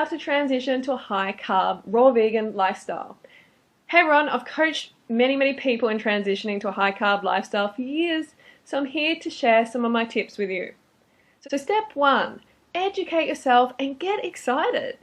about to transition to a high-carb, raw vegan lifestyle. Hey everyone, I've coached many people in transitioning to a high-carb lifestyle for years, so I'm here to share some of my tips with you. So step 1, educate yourself and get excited.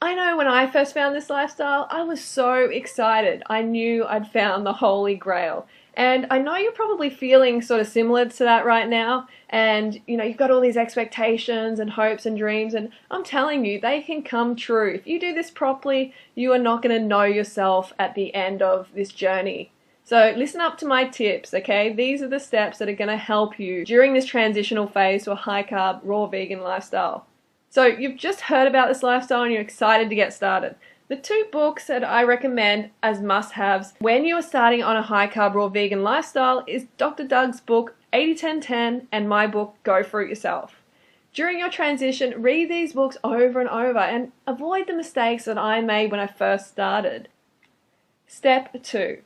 I know when I first found this lifestyle, I was so excited. I knew I'd found the holy grail. And I know you're probably feeling sort of similar to that right now. And, you've got all these expectations and hopes and dreams. And I'm telling you, they can come true. If you do this properly, you are not going to know yourself at the end of this journey. So listen up to my tips, okay? These are the steps that are going to help you during this transitional phase to a high-carb, raw vegan lifestyle. So you've just heard about this lifestyle and you're excited to get started. The 2 books that I recommend as must-haves when you are starting on a high-carb, raw vegan lifestyle is Dr. Doug's book 80-10-10 and my book Go For It Yourself. During your transition, read these books over and over and avoid the mistakes that I made when I first started. Step 2.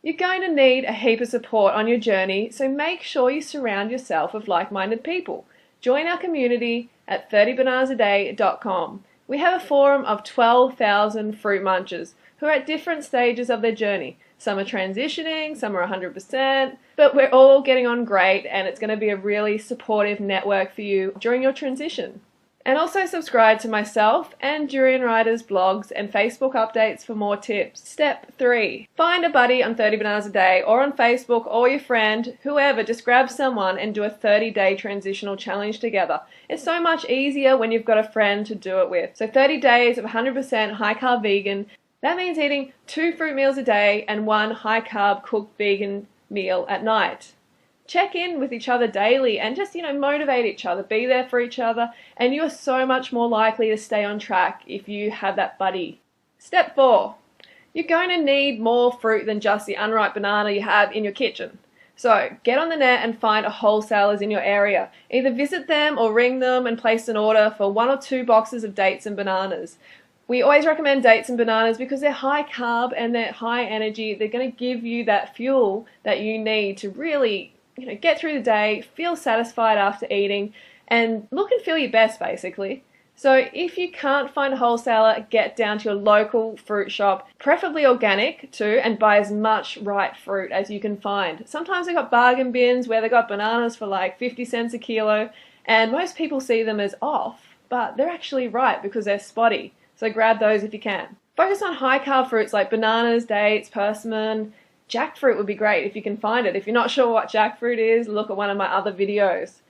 You're going to need a heap of support on your journey, so make sure you surround yourself with like-minded people. Join our community at 30bananasaday.com. We have a forum of 12,000 fruit munchers who are at different stages of their journey. Some are transitioning, some are 100%, but we're all getting on great and it's going to be a really supportive network for you during your transition. And also subscribe to myself and Durian Rider's blogs and Facebook updates for more tips. Step 3. Find a buddy on 30 Bananas a Day or on Facebook or your friend, whoever, just grab someone and do a 30-day transitional challenge together. It's so much easier when you've got a friend to do it with. So 30 days of 100% high-carb vegan. That means eating 2 fruit meals a day and 1 high-carb cooked vegan meal at night. Check in with each other daily and just, motivate each other, be there for each other, and you are so much more likely to stay on track if you have that buddy. Step 4. You're going to need more fruit than just the unripe banana you have in your kitchen. So get on the net and find a wholesalers in your area. Either visit them or ring them and place an order for 1 or 2 boxes of dates and bananas. We always recommend dates and bananas because they're high carb and they're high energy. They're going to give you that fuel that you need to really get through the day, feel satisfied after eating, and look and feel your best, basically. So if you can't find a wholesaler, get down to your local fruit shop, preferably organic too, and buy as much ripe fruit as you can find. Sometimes they've got bargain bins where they've got bananas for like 50 cents a kilo, and most people see them as off, but they're actually ripe because they're spotty. So grab those if you can. Focus on high carb fruits like bananas, dates, persimmon. Jackfruit would be great if you can find it. If you're not sure what jackfruit is, look at one of my other videos.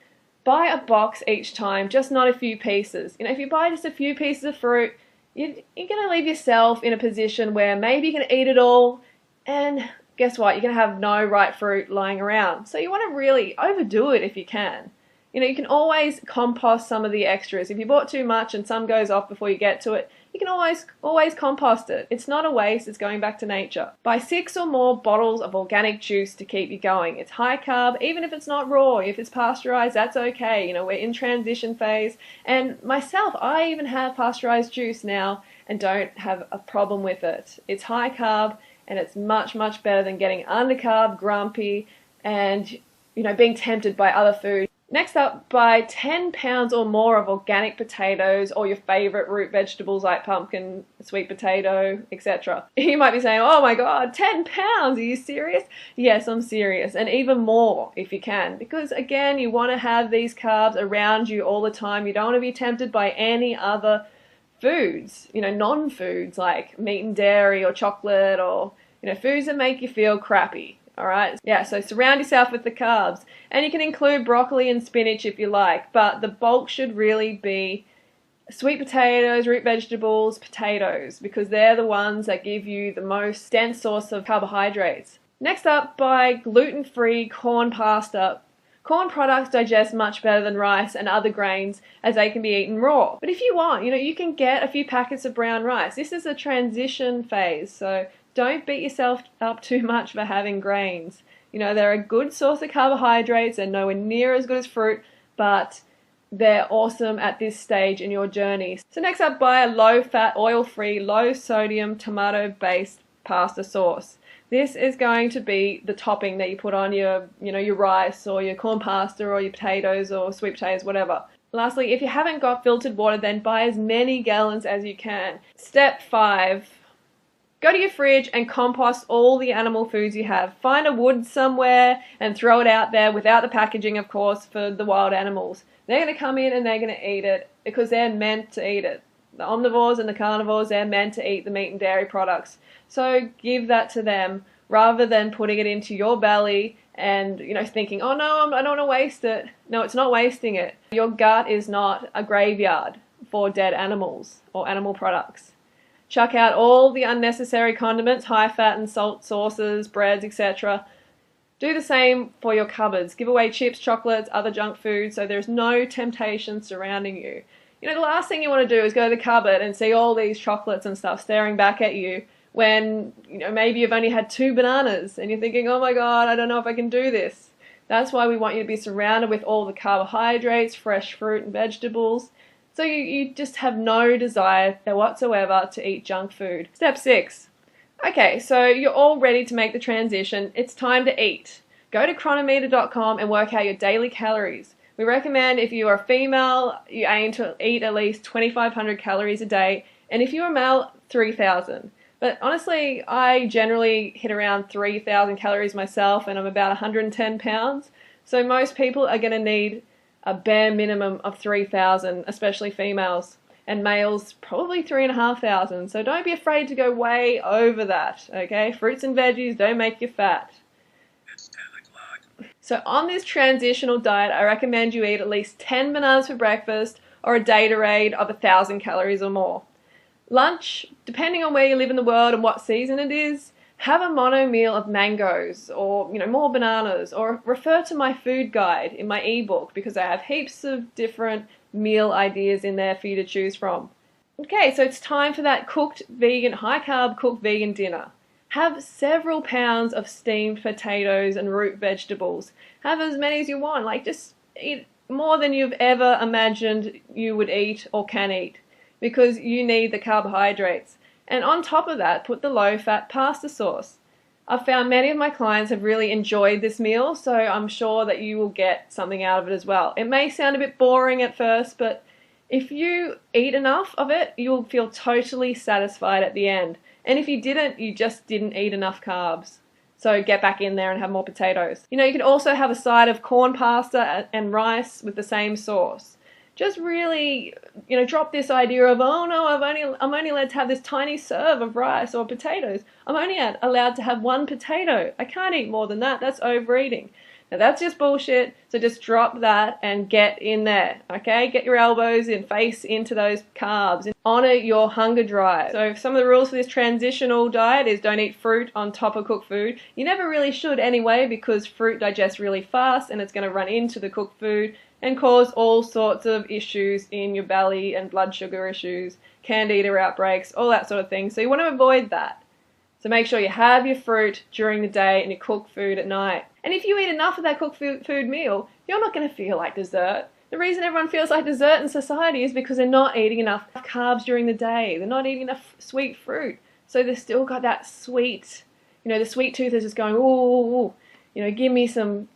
Buy a box each time, just not a few pieces. If you buy just a few pieces of fruit, you're going to leave yourself in a position where maybe you can eat it all, and guess what? You're going to have no ripe fruit lying around. So you want to really overdo it if you can. You can always compost some of the extras. If you bought too much and some goes off before you get to it, you can always compost it. It's not a waste, it's going back to nature. Buy 6 or more bottles of organic juice to keep you going. It's high carb, even if it's not raw. If it's pasteurized, that's okay. We're in transition phase. And myself, I even have pasteurized juice now and don't have a problem with it. It's high carb and it's much better than getting undercarb, grumpy, and being tempted by other food. Next up, buy 10 pounds or more of organic potatoes or your favorite root vegetables like pumpkin, sweet potato, etc. You might be saying, oh my god, 10 pounds, are you serious? Yes, I'm serious, and even more if you can, because again, you want to have these carbs around you all the time. You don't want to be tempted by any other foods, non-foods like meat and dairy or chocolate or, foods that make you feel crappy. Alright, yeah, so surround yourself with the carbs. And you can include broccoli and spinach if you like, but the bulk should really be sweet potatoes, root vegetables, potatoes, because they're the ones that give you the most dense source of carbohydrates. Next up, buy gluten-free corn pasta. Corn products digest much better than rice and other grains as they can be eaten raw. But if you want, you can get a few packets of brown rice. This is a transition phase, so don't beat yourself up too much for having grains. They're a good source of carbohydrates. They're nowhere near as good as fruit, but they're awesome at this stage in your journey. So next up, buy a low-fat, oil-free, low-sodium, tomato-based pasta sauce. This is going to be the topping that you put on your, your rice or your corn pasta or your potatoes or sweet potatoes, whatever. Lastly, if you haven't got filtered water, then buy as many gallons as you can. Step 5. Go to your fridge and compost all the animal foods you have. Find a wood somewhere and throw it out there without the packaging, of course, for the wild animals. They're going to come in and they're going to eat it because they're meant to eat it. The omnivores and the carnivores, they're meant to eat the meat and dairy products. So give that to them rather than putting it into your belly and, thinking, oh no, I don't want to waste it. No, it's not wasting it. Your gut is not a graveyard for dead animals or animal products. Chuck out all the unnecessary condiments, high fat and salt sauces, breads, etc. Do the same for your cupboards. Give away chips, chocolates, other junk food so there's no temptation surrounding you. The last thing you want to do is go to the cupboard and see all these chocolates and stuff staring back at you when, maybe you've only had 2 bananas and you're thinking, oh my God, I don't know if I can do this. That's why we want you to be surrounded with all the carbohydrates, fresh fruit and vegetables. So you just have no desire whatsoever to eat junk food. Step 6. Okay, so you're all ready to make the transition. It's time to eat. Go to chronometer.com and work out your daily calories. We recommend if you are female, you aim to eat at least 2,500 calories a day, and if you're a male, 3,000. But honestly, I generally hit around 3,000 calories myself, and I'm about 110 pounds. So most people are going to need a bare minimum of 3,000, especially females, and males probably 3,500. So don't be afraid to go way over that, okay? Fruits and veggies don't make you fat. It's 10 o'clock. So on this transitional diet, I recommend you eat at least 10 bananas for breakfast or a Gatorade of 1,000 calories or more. Lunch, depending on where you live in the world and what season it is, have a mono meal of mangoes or, more bananas, or refer to my food guide in my ebook because I have heaps of different meal ideas in there for you to choose from. Okay, so it's time for that high carb cooked vegan dinner. Have several pounds of steamed potatoes and root vegetables. Have as many as you want, just eat more than you've ever imagined you would eat or can eat because you need the carbohydrates. And on top of that, put the low-fat pasta sauce. I've found many of my clients have really enjoyed this meal, so I'm sure that you will get something out of it as well. It may sound a bit boring at first, but if you eat enough of it, you'll feel totally satisfied at the end. And if you didn't, you just didn't eat enough carbs. So get back in there and have more potatoes. You can also have a side of corn pasta and rice with the same sauce. Just really, drop this idea of, oh no, I'm only allowed to have this tiny serve of rice or potatoes. I'm only allowed to have 1 potato. I can't eat more than that. That's overeating. Now that's just bullshit. So just drop that and get in there, okay? Get your elbows and face into those carbs. And honor your hunger drive. So some of the rules for this transitional diet is don't eat fruit on top of cooked food. You never really should anyway because fruit digests really fast and it's going to run into the cooked food and cause all sorts of issues in your belly and blood sugar issues, candida outbreaks, all that sort of thing. So you want to avoid that. So make sure you have your fruit during the day and you cook food at night. And if you eat enough of that cooked food meal, you're not going to feel like dessert. The reason everyone feels like dessert in society is because they're not eating enough carbs during the day. They're not eating enough sweet fruit. So they've still got that sweet, the sweet tooth is just going, ooh, give me some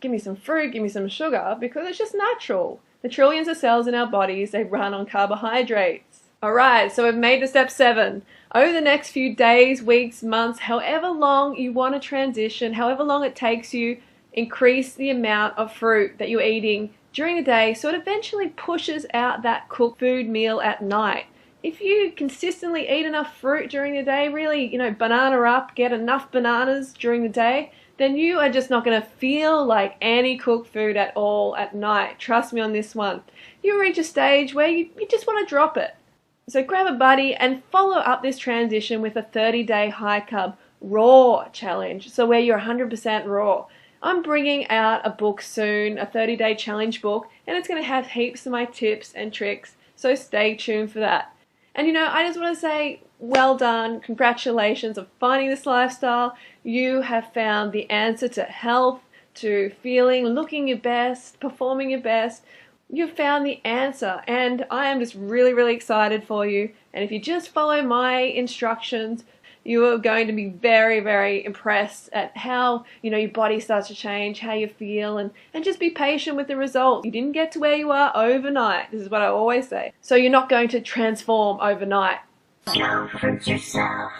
fruit, give me some sugar, because it's just natural. The trillions of cells in our bodies, they run on carbohydrates. Alright, so we've made to step 7. Over the next few days, weeks, months, however long you want to transition, however long it takes you, increase the amount of fruit that you're eating during the day so it eventually pushes out that cooked food meal at night. If you consistently eat enough fruit during the day, really, banana up, get enough bananas during the day, then you are just not going to feel like any cooked food at all at night. Trust me on this one. You'll reach a stage where you just want to drop it. So grab a buddy and follow up this transition with a 30-day high-carb raw challenge, so where you're 100% raw. I'm bringing out a book soon, a 30-day challenge book, and it's going to have heaps of my tips and tricks, so stay tuned for that. And I just want to say, well done, congratulations on finding this lifestyle. You have found the answer to health, to feeling, looking your best, performing your best. You've found the answer, and I am just really, really excited for you. And if you just follow my instructions, You are going to be very, very impressed at how, your body starts to change, how you feel, and just be patient with the results. You didn't get to where you are overnight. This is what I always say. So you're not going to transform overnight. Comfort yourself.